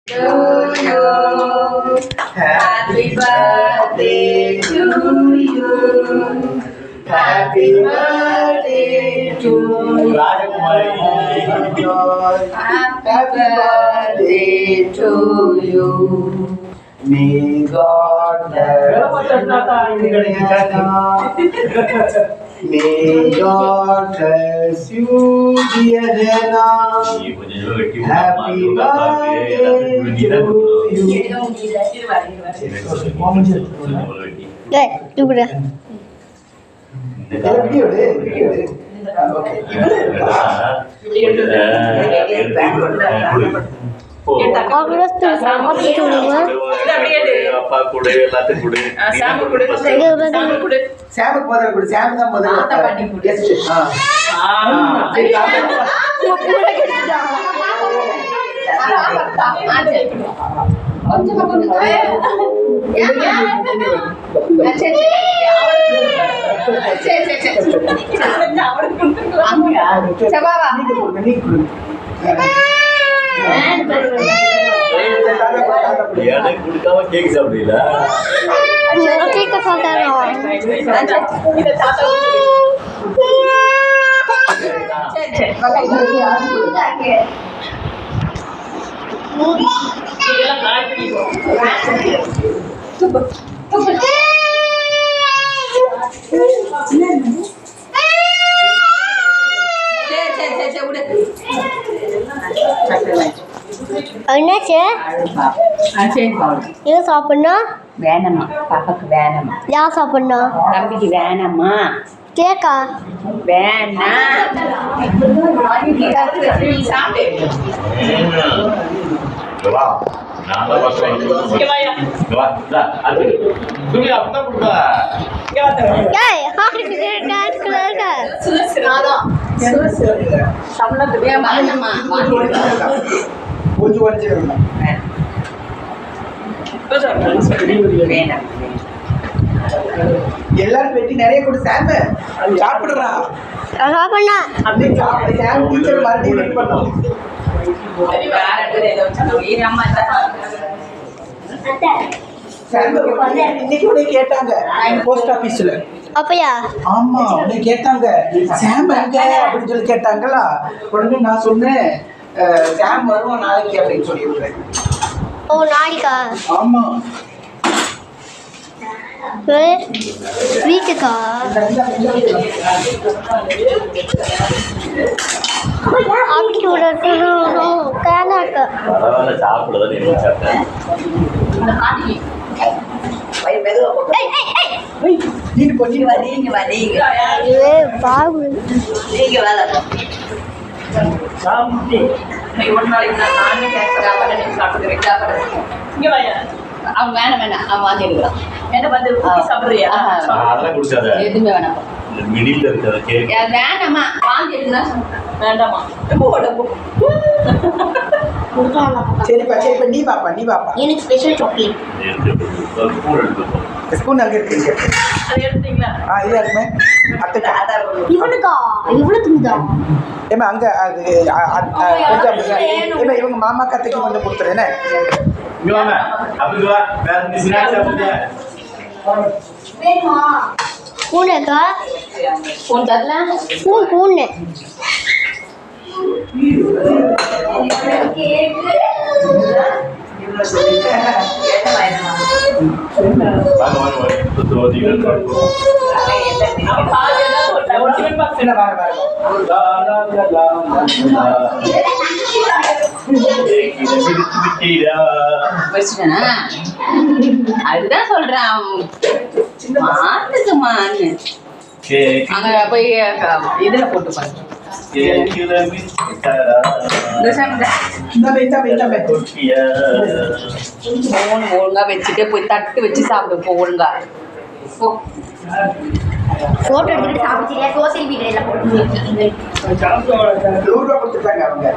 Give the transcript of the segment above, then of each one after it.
to you. Happy birthday to you. Happy birthday to Rajakumari. Happy birthday to you. May God bless May God bless you, dear Hannah. Happy birthday to you. எனக்கு கொடுக்காம cake சாப்பிடல கேக்க சாப்பிட்டாரோ என்னாச்சு ஏன் சாப்பிடணும் வேணாமா பாப்பாக்கு வேணாமா யார் சாப்பிடணும் தம்பிக்கு வேணாமா கேக்கா வேணா எல்லாரும் வெட்டி நிறைய கொடு சாம சாப்பிடுறா சாப்பிடணும் அப்படி சாம் டீச்சர் மறுபடியும் வெயிட் பண்ணோம் இன்னைக்கு உன்னை கேட்டாங்க போஸ்ட் ஆபீஸ்ல அப்பயா ஆமா உன்னை கேட்டாங்க சாம் எங்க அப்படின்னு சொல்லி கேட்டாங்களா உடனே நான் சொன்னேன் சாம் வருவோம் நாளைக்கு அப்படின்னு சொல்லி விடுறேன் ஓ நாளைக்கா ஆமா வீட்டுக்கா அப்படி விடணும் கேனாக்கா பரவாயில்ல சாப்பிடுறதா நீங்க சாப்பிட்டேன் பாபு அவன் வேணாம் வேணாம் அவன் வாங்கி எடுக்கிறான் என்ன வந்து சாப்பிடுறியா அதெல்லாம் குடிச்சாத எதுவுமே வேணாம் மிடில் இருக்கிற கேக் வேணாமா வாங்கி எடுக்கா வேண்டாமா சரிப்பா சரிப்பா நீ பாப்பா எனக்கு ஸ்பெஷல் சாக்லேட் ஸ்பூன் அங்கே இருக்கு அது எடுத்தீங்களா இல்லை இருக்குமே அத்தை இவனுக்கா இவனுக்கு தான் ஏமா அங்கே அது கொஞ்சம் ஏமா இவங்க மாமா கத்தைக்கு கொஞ்சம் கொடுத்துருன்னு இங்க வாங்க அப்படி வா வேற நீ ஸ்நாக்ஸ் சாப்பிடுறியா பூனைக்கா ஃபோன் தரலாம் பூனை வாங்க வாங்க அதுதான் சொல்றேன் மாத்துக்குமான்னு அங்க போய் இதுல போட்டு பாருங்க ஒழுங்கா வச்சுட்டு போய் தட்டு வச்சு சாப்பிடு போ ஒழுங்கா போட்டோ எடுத்துட்டு சாப்பிடுச்சியா சோசியல் மீடியால போட்டு ரூபா கொடுத்துட்டாங்க அவங்க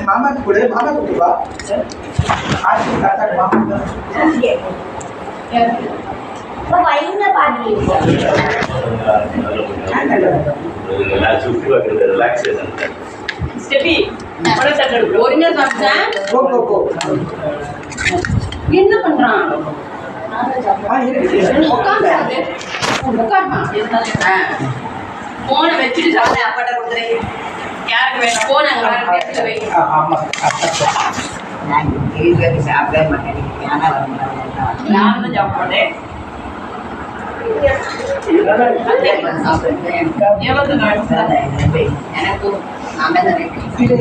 மாமாக்கு கொடு, மாமா கொடு வா. ஆச்சி தாத்தாக்கு மாமா. அப்ப வைங்க பாட்டி. சுற்றி பார்க்குறது ரிலாக்ஸேஷன். ஸ்டெபி ஒருங்க சாப்பிட்டேன். போ போ போ. என்ன பண்றான்? இருக்கு. உட்காருமா. போனை வச்சுட்டு சாப்பிட அப்பாட்ட கொடுத்துறேன். யாருக்கு வேணும் போன அங்க எடுத்து வை. ஆமா. நான் வீட்டுக்கு சாப்பிடவே மாட்டேன். ஏன்னா நானும் தான் சாப்பிட மாட்டேன். எனக்கும்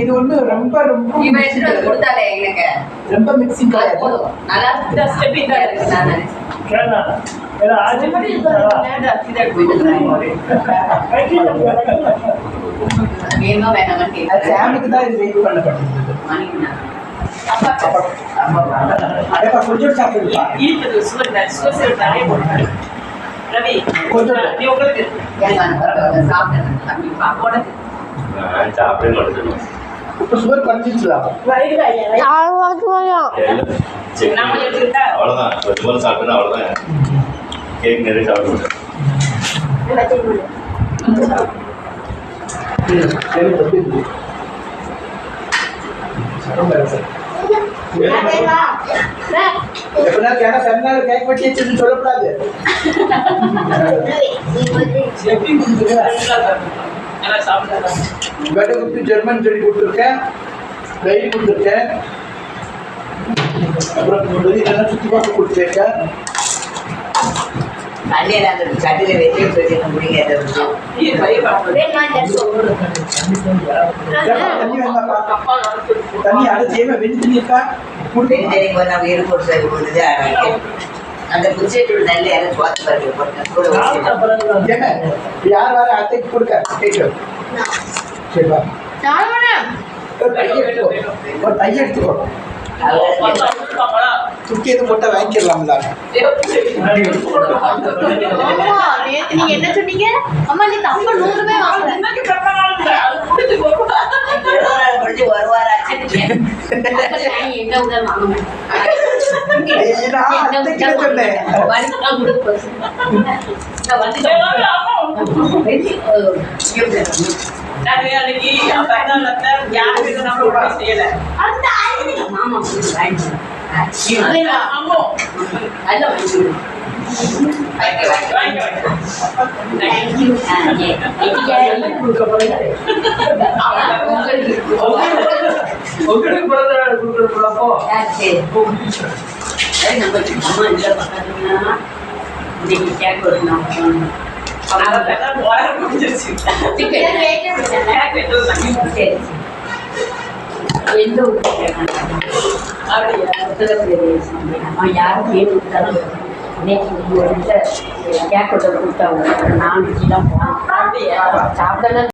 இது ஒண்ணு ரொம்ப ரொம்ப இவன் எடுத்துட்டு வந்து கொடுத்தாலே எனக்கு ரொம்ப மிக்சிங் கிடையாது. போதும். நல்லா இந்த ஸ்டெப் இதா இருக்கு. நான் நினைச்சேன் வேணுமா வேணாமான்னு கேட்டேன். சாமிக்கு தான் இது வெயிட் பண்ணப்பட்டிருந்தது. அதேப்பா கொஞ்சம் சாப்பிடுப்பா. ரவி கொஞ்சம் நீ உங்களுக்கு சாப்பிட்டேன் தம்பி பாப்போட சாப்பிடவே மாட்டேன். இப்போ சுகர் குறைஞ்சிச்சுலாம். அவ்வளோதான் கொஞ்சம் சாப்பிட்டேன்னா அவ்வளோதான். கேக் நிறைய சாப்பிட மாட்டேன். எப்படின்னா பிறநாள் கேக் வெட்டி வச்சுன்னு சொல்லக்கூடாது. பர்த்டே கொடுத்து ஜெர்மன் சொல்லி கொடுத்துருக்கேன், டைரி கொடுத்துருக்கேன், அப்புறம் இதெல்லாம் சுற்றி பார்க்க கொடுத்துருக்கேன். சட்டில வச்சு முடியாது. தண்ணி வேணாப்பா, தண்ணி அடைச்சியமே வெந்தி தண்ணி இருக்கா? நம்ம இருப்போம் சரி போடுது. அந்த குச்சிட்டு நல்ல யாரும் சுவாத்து பார்க்க ஏங்க யார் வர அத்தைக்கு கொடுக்க கேட்க சரிப்பா. ஒரு தைய எடுத்துக்கோ. துக்கி எதுவும் போட்டா வாங்கிக்கலாம்ல. நேத்து நீங்க என்ன சொன்னீங்க? அம்மா நீ தப்ப 100 ரூபாய் வாங்குற. முடிஞ்சு ஒரு வாரம் ஆச்சு. எங்க உடல் வாங்க சொன்னேன் யாரும் கேட்டு கேக் கொடுத்தாங்க. நான் தான் போனேன் சாப்பிட்டேன்.